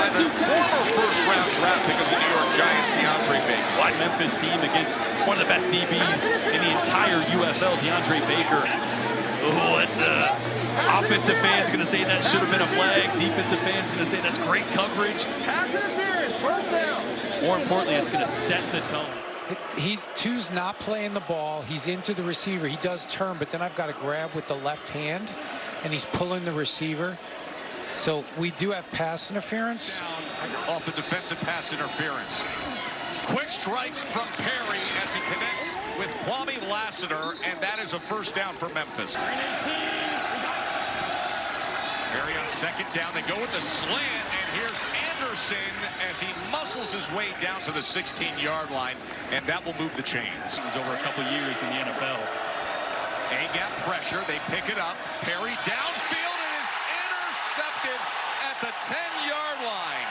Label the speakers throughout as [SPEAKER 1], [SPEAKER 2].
[SPEAKER 1] and the former first-round draft pick of the New York Giants, DeAndre Baker.
[SPEAKER 2] What Memphis team against one of the best DBs in the entire UFL, DeAndre Baker. Oh, it's offensive fans going to say that should have been a flag. Defensive fans going to say that's great coverage.
[SPEAKER 3] Pass interference, first down.
[SPEAKER 2] More importantly, it's going to set the tone.
[SPEAKER 4] Two's not playing the ball. He's into the receiver. He does turn, but then I've got to grab with the left hand, and he's pulling the receiver. So we do have pass interference.
[SPEAKER 1] Off the defensive pass interference. Quick strike from Perry as he connects with Kwame Lassiter, and that is a first down for Memphis. Perry on second down. They go with the slant, and here's Anderson as he muscles his way down to the 16-yard line, and that will move the chains.
[SPEAKER 2] He's over a couple years in the NFL.
[SPEAKER 1] A-gap pressure. They pick it up. Perry downfield and is intercepted at the 10-yard line.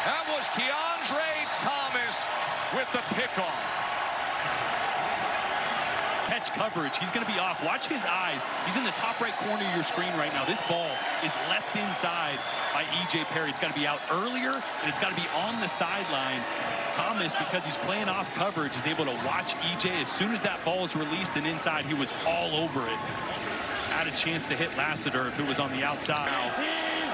[SPEAKER 1] That was Keandre Thomas with the pickoff.
[SPEAKER 2] Catch coverage. He's going to be off. Watch his eyes. He's in the top right corner of your screen right now. This ball is left inside by E.J. Perry. It's got to be out earlier, and it's got to be on the sideline. Thomas, because he's playing off coverage, is able to watch E.J. As soon as that ball is released and inside, he was all over it. Had a chance to hit Lassiter if it was on the outside.
[SPEAKER 1] Now,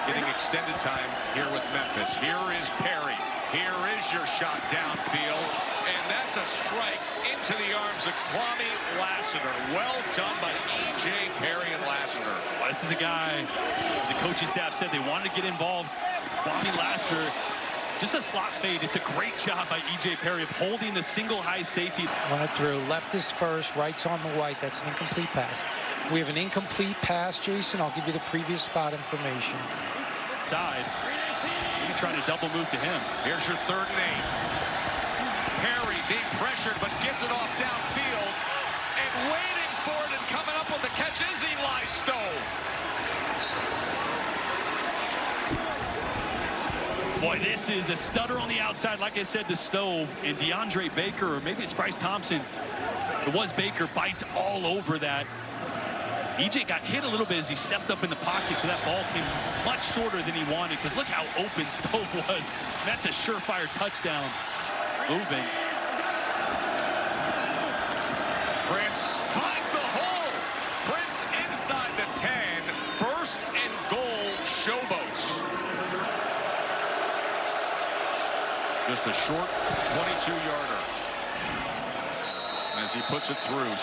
[SPEAKER 1] getting extended time here with Memphis. Here is Perry. Here is your shot downfield. And that's a strike into the arms of Kwame Lassiter. Well done by E.J. Perry and Lassiter.
[SPEAKER 2] Well, this is a guy, the coaching staff said they wanted to get involved. Kwame Lassiter, just a slot fade. It's a great job by E.J. Perry of holding the single high safety.
[SPEAKER 4] Run it through. Left is first, right's on the white. That's an incomplete pass. We have an incomplete pass, Jason. I'll give you the previous spot information.
[SPEAKER 2] Tied. Maybe trying to double move to him.
[SPEAKER 1] Here's your 3rd and 8. Perry being pressured, but gets it off downfield. And waiting for it and coming up with the catch is Eli Stove.
[SPEAKER 2] Boy, this is a stutter on the outside, like I said, to Stove. And DeAndre Baker, or maybe it's Bryce Thompson. It was Baker, bites all over that. EJ got hit a little bit as he stepped up in the pocket, so that ball came much shorter than he wanted, because look how open Stove was. That's a surefire touchdown. Moving.
[SPEAKER 1] Prince finds the hole. Prince inside the 10. 1st and goal, Showboats. Just a short 22-yarder. As he puts it through.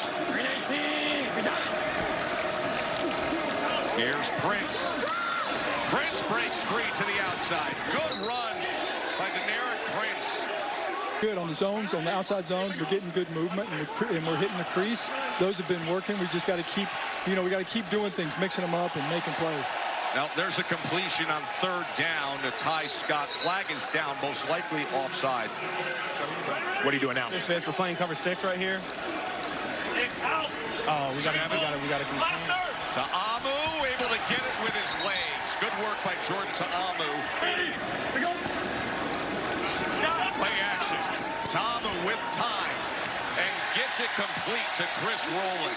[SPEAKER 1] Here's Prince. Prince breaks free to the outside. Good run by Deneric Prince.
[SPEAKER 5] Good on the zones, on the outside zones. We're getting good movement, and we're hitting the crease. Those have been working. We just got to keep, we got to keep doing things, mixing them up and making plays.
[SPEAKER 1] Now, there's a completion on 3rd down to Ty Scott. Flag is down, most likely offside. What are you doing now?
[SPEAKER 3] We're playing cover 6 right here. Oh, we got to continue.
[SPEAKER 1] Ta'amu able to get it with his legs. Good work by Jordan Ta'amu. Play action. Ta'amu with time and gets it complete to Chris Rowland.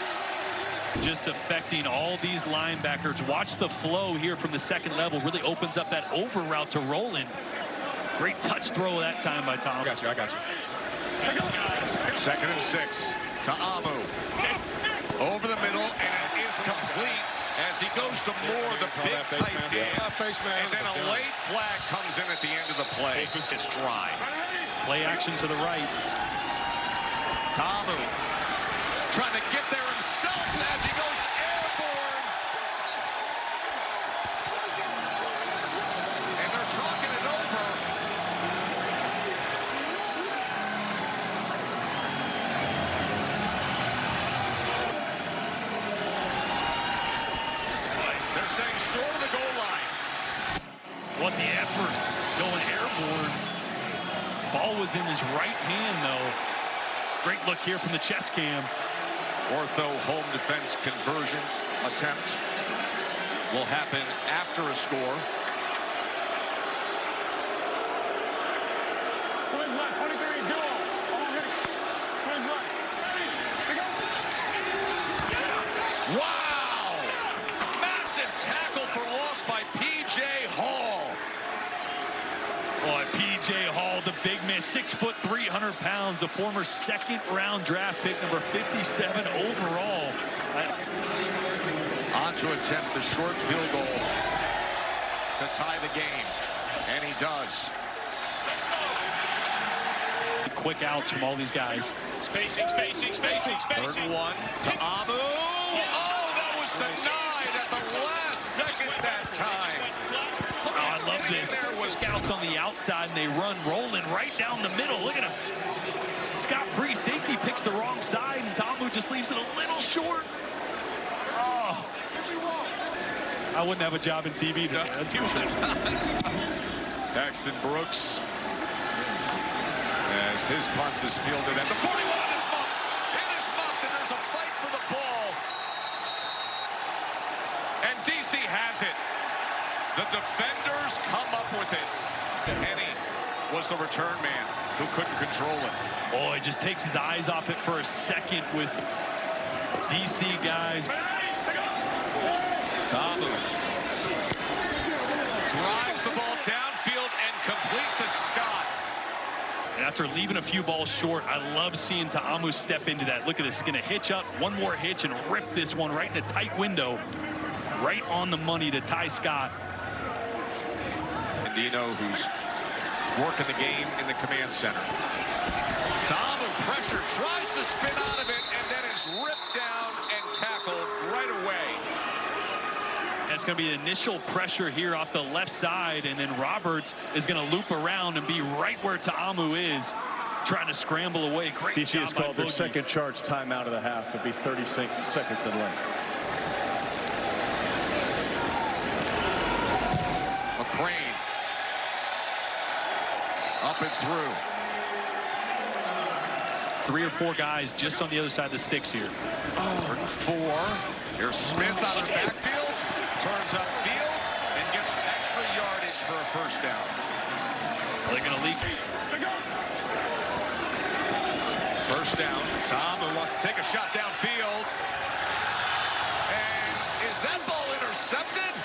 [SPEAKER 2] Just affecting all these linebackers. Watch the flow here from the 2nd level. Really opens up that over route to Rowland. Great touch throw that time by Tom.
[SPEAKER 3] I got you.
[SPEAKER 1] 2nd and 6. Ta'amu over the middle, and it is complete as he goes to Moore, the big tight end. And then a late flag comes in at the end of the play. It's dry.
[SPEAKER 2] Play action to the right.
[SPEAKER 1] Ta'amu trying to get there himself as he goes airborne. And they're talking it over. They're saying short of the goal line.
[SPEAKER 2] What the effort, going airborne. Ball was in his right hand, though. Great look here from the chest cam.
[SPEAKER 1] Ortho home defense conversion attempt will happen after a score. Wow! Massive tackle for loss by P.J. Hall.
[SPEAKER 2] Oh, P.J. Hall, the big man, 6 foot, 300 pounds, the former second-round draft pick, number 57 overall.
[SPEAKER 1] On to attempt the short field goal to tie the game, and he does.
[SPEAKER 2] Quick outs from all these guys.
[SPEAKER 1] Spacing. Third and 1 to Amu. Oh, that was denied at the last second that time.
[SPEAKER 2] Oh, I love this. Scouts on the outside, and they run rolling right down the middle. Look at him. Scott-free safety picks the wrong side, and Tamu just leaves it a little short. Oh. I wouldn't have a job in TV today, that's for sure.
[SPEAKER 1] Paxton Brooks, as his punt is fielded at the 41, is muffed. It is muffed, and there's a fight for the ball. And DC has it. The defenders come up with it. Henny was the return man who couldn't control it.
[SPEAKER 2] Oh, he just takes his eyes off it for a second with DC guys.
[SPEAKER 1] Tamu drives the ball downfield and complete to Scott.
[SPEAKER 2] And after leaving a few balls short, I love seeing Ta'amu step into that. Look at this, he's gonna hitch up, one more hitch and rip this one right in a tight window. Right on the money to tie Scott.
[SPEAKER 1] And Dino, who's working the game in the command center. Ta'amu pressure, tries to spin out of it, and then is ripped down and tackled right away.
[SPEAKER 2] That's going to be the initial pressure here off the left side, and then Roberts is going to loop around and be right where Ta'amu is, trying to scramble away. Great
[SPEAKER 6] DC
[SPEAKER 2] job
[SPEAKER 6] has called
[SPEAKER 2] by
[SPEAKER 6] their
[SPEAKER 2] Boogie.
[SPEAKER 6] second charge timeout of the half. It'll be 30 seconds in length.
[SPEAKER 1] McCrane up and through.
[SPEAKER 2] 3 or 4 guys just on the other side of the sticks here.
[SPEAKER 1] 4. Here's Smith out of the backfield, turns upfield, and gets extra yardage for a first down.
[SPEAKER 2] They're going to leak.
[SPEAKER 1] First down. Ta'amu wants to take a shot downfield. And is that ball intercepted?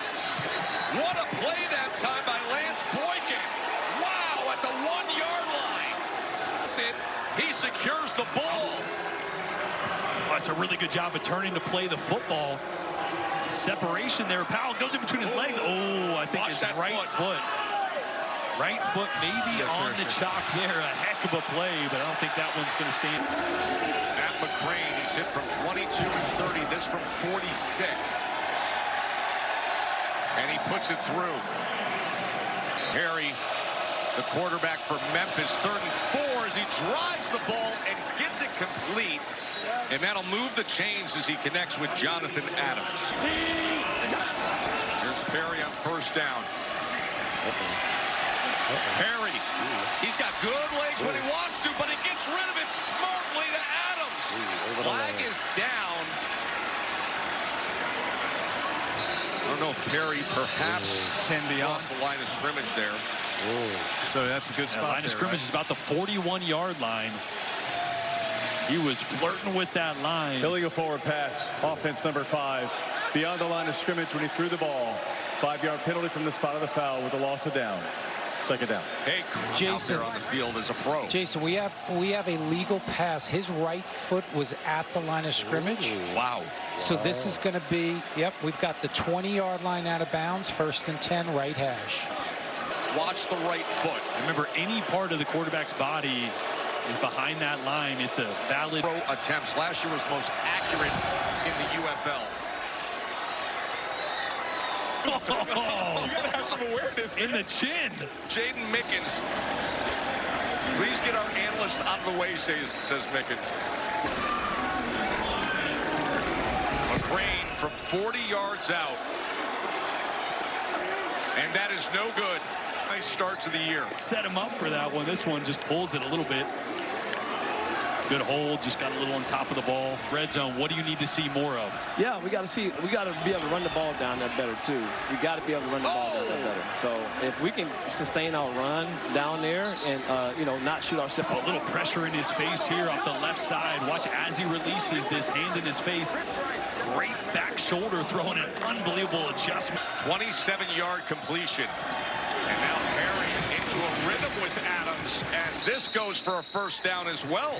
[SPEAKER 1] What a play that time by Lance Boykin. Wow, at the 1-yard line. He secures the ball.
[SPEAKER 2] Oh, it's a really good job of turning to play the football. Separation there. Powell goes in between his legs. Oh, I think
[SPEAKER 1] Watch
[SPEAKER 2] his
[SPEAKER 1] that
[SPEAKER 2] right foot. Right foot maybe on the chalk there. A heck of a play, but I don't think that one's going to stand.
[SPEAKER 1] Matt McCrane, he's hit from 22 and 30, this from 46. And he puts it through. Harry, the quarterback for Memphis, 3rd and 4 as he drives the ball and gets it complete. And that'll move the chains as he connects with Jonathan Adams. Here's Perry on first down. Perry, he's got good legs when he wants to, but he gets rid of it smartly to Adams. Flag is down. I don't know if Perry perhaps
[SPEAKER 7] 10 beyond.
[SPEAKER 1] lost the line of scrimmage there.
[SPEAKER 7] So that's a good spot.
[SPEAKER 2] Line of scrimmage is about the 41-yard line. He was flirting with that line.
[SPEAKER 6] Illegal forward pass, offense number 5. Beyond the line of scrimmage when he threw the ball. 5-yard penalty from the spot of the foul with a loss of down. Second down.
[SPEAKER 1] Hey,
[SPEAKER 4] Jason,
[SPEAKER 1] out there on the field as a pro.
[SPEAKER 4] Jason, we have a legal pass. His right foot was at the line of scrimmage.
[SPEAKER 1] Wow.
[SPEAKER 4] So this is going to be, yep, we've got the 20-yard line out of bounds, 1st and 10, right hash.
[SPEAKER 1] Watch the right foot.
[SPEAKER 2] Remember, any part of the quarterback's body is behind that line. It's a valid
[SPEAKER 1] Throw attempts. Last year was most accurate in the UFL.
[SPEAKER 2] you gotta have some awareness in the chin.
[SPEAKER 1] Jaden Mickens. Please get our analyst out of the way, says Mickens. McCrane from 40 yards out. And that is no good. Nice start to the year.
[SPEAKER 2] Set him up for that one. This one just pulls it a little bit. Good hold, just got a little on top of the ball. Red zone, what do you need to see more of?
[SPEAKER 3] Yeah, we got to be able to run the ball down there better too. We got to be able to run the ball down there better. So if we can sustain our run down there and not shoot ourselves.
[SPEAKER 2] A little pressure in his face here off the left side. Watch as he releases this hand in his face. Great back shoulder throwing an unbelievable adjustment.
[SPEAKER 1] 27-yard completion. And now Perry in into a rhythm with Adams as this goes for a first down as well.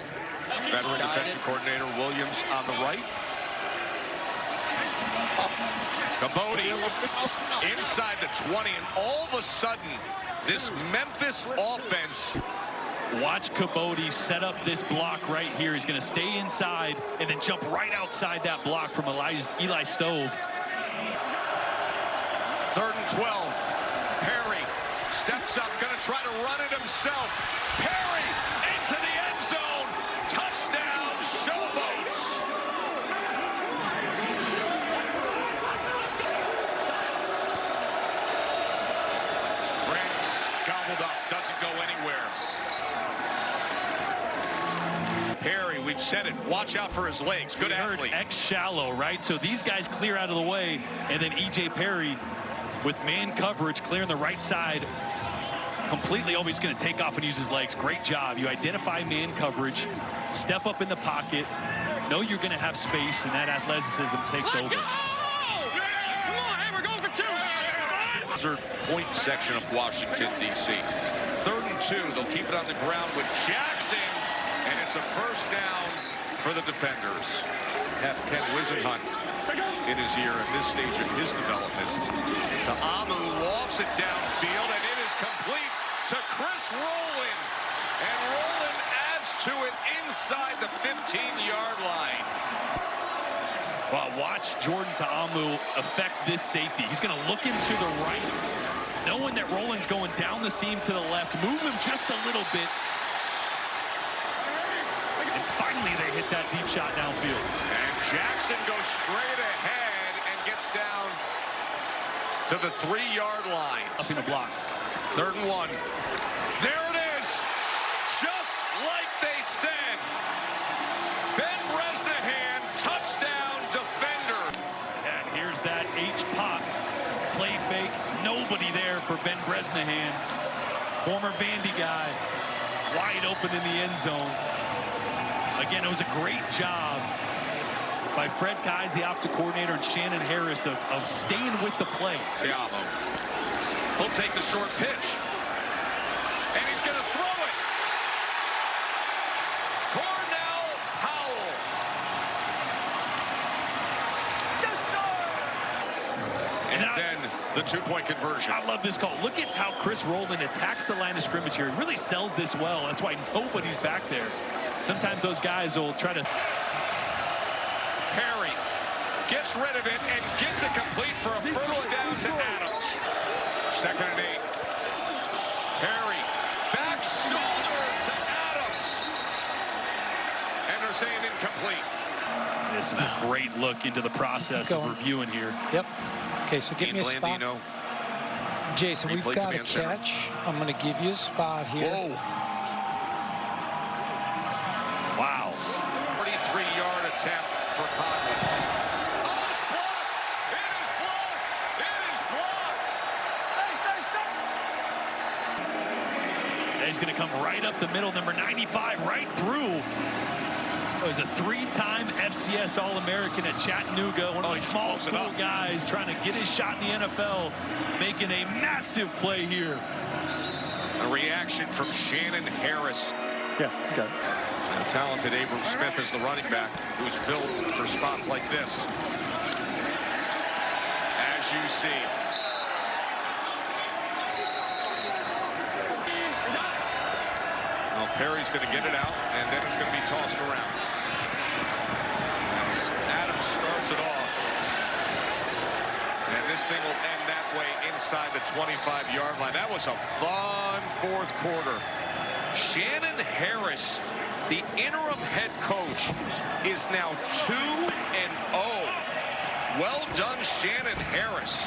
[SPEAKER 1] Veteran defensive coordinator Williams on the right. Caboti inside the 20, and all of a sudden, this Memphis offense.
[SPEAKER 2] Watch Caboti set up this block right here. He's going to stay inside and then jump right outside that block from Eli Stove.
[SPEAKER 1] 3rd and 12. Perry steps up, going to try to run it himself. Perry into the end zone. Touchdown, Showboats. Grant's gobbled up, doesn't go anywhere. Perry, we've said it. Watch out for his legs. Good athlete.
[SPEAKER 2] X shallow, right? So these guys clear out of the way, and then E.J. Perry with man coverage clearing the right side. Completely always going to take off and use his legs. Great job. You identify man coverage, step up in the pocket, know you're going to have space, and that athleticism takes over.
[SPEAKER 1] Come on, hey, we're going for 2. Point section of Washington, D.C. 3rd and 2. They'll keep it on the ground with Jackson, and it's a first down for the defenders. Have Ken Wisenhunt in his ear at this stage of his development. Ta'amu lofts it downfield, and it is complete to Chris Rowland. And Rowland adds to it inside the 15-yard line.
[SPEAKER 2] Well, watch Jordan Ta'amu affect this safety. He's going to look him to the right, knowing that Rowland's going down the seam to the left. Move him just a little bit. And finally, they hit that deep shot downfield.
[SPEAKER 1] And Jackson goes straight ahead and gets down to the 3-yard line.
[SPEAKER 2] Up in a block.
[SPEAKER 1] 3rd and 1. There it is. Just like they said. Ben Bresnahan, touchdown defender.
[SPEAKER 2] And here's that H-pop. Play fake. Nobody there for Ben Bresnahan. Former Vandy guy. Wide open in the end zone. Again, it was a great job by Fred Keyes, the offensive coordinator, and Shannon Harris of staying with the play.
[SPEAKER 1] Tiamo. He'll take the short pitch. And he's going to throw it. Cornell Powell. Yes, sir! And then the 2-point conversion.
[SPEAKER 2] I love this call. Look at how Chris Rowland attacks the line of scrimmage here. He really sells this well. That's why nobody's back there. Sometimes those guys will try to...
[SPEAKER 1] Perry gets rid of it and gets it complete for a first down to Adams. 2nd and 8. Perry, back shoulder to Adams. And they're saying incomplete.
[SPEAKER 2] This is a great look into the process of reviewing here.
[SPEAKER 4] Yep. Okay, so give me a spot. Jason, we've got a catch. I'm going to give you a spot here.
[SPEAKER 1] Whoa.
[SPEAKER 2] Wow.
[SPEAKER 1] 43-yard attempt for Conley. Oh, it's blocked! It is blocked! It is blocked!
[SPEAKER 2] He's going to come right up the middle, number 95, right through. It was a 3-time FCS All-American at Chattanooga, one of the small school guys trying to get his shot in the NFL, making a massive play here.
[SPEAKER 1] A reaction from Shannon Harris.
[SPEAKER 6] Yeah, okay.
[SPEAKER 1] And talented Abram Smith is the running back who's built for spots like this. As you see. Well, Perry's going to get it out, and then it's going to be tossed around. As Adams starts it off. And this thing will end that way inside the 25-yard line. That was a fun 4th quarter. Shannon Harris, the interim head coach, is now 2-0. Well done, Shannon Harris.